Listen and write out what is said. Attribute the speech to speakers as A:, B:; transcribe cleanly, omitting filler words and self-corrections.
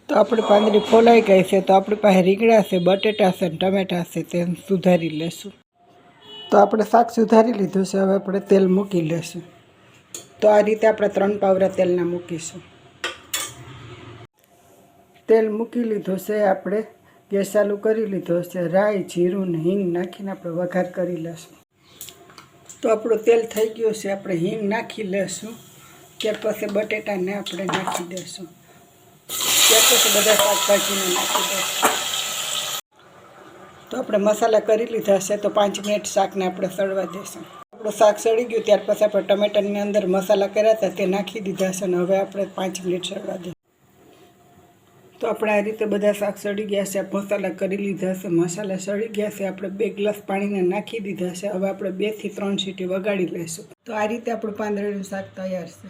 A: તો આપણી પાંદડી ફોલાઈ ગઈ છે, તો આપણી પાસે રીંગણા છે, બટેટા છે, ટમેટા છે, તેને સુધારી લેશું. તો આપણે શાક સુધારી લીધું છે. હવે આપણે તેલ મૂકી લેશું. તો આ રીતે આપણે 3 પાવરા તેલના મૂકીશું. તેલ મૂકી લીધું છે. આપણે ગેસ ચાલુ કરી લીધો છે. રાઈ, જીરું ને હિંગ નાખીને આપણે વઘાર કરી લેશું. તો આપણું તેલ થઈ ગયું છે. આપણે હિંગ નાખી લેશું. ત્યાર પછી બટેટાને આપણે નાખી દઈશું. ત્યાર પછી બધા શાકભાજીને નાખી દઈશું. તો આપણે મસાલા કરી લીધા છે. તો 5 મિનિટ શાકને આપણે સળવા દઈશું. આપણું શાક સળી ગયું ત્યાર પછી આપણે ટમેટાની અંદર મસાલા કર્યા હતા તે નાખી દીધા છે. અને હવે આપણે 5 મિનિટ સળવા દઈશું. તો આપણે આ રીતે બધા શાક સળી ગયા છે. મસાલા કરી લીધા છે. મસાલા સળી ગયા છે. આપણે 2 ગ્લાસ પાણીને નાખી દીધા છે. હવે આપણે 2 થી 3 સીટી વગાડી લઈશું. તો આ રીતે આપણું પાંદડીનું શાક તૈયાર છે.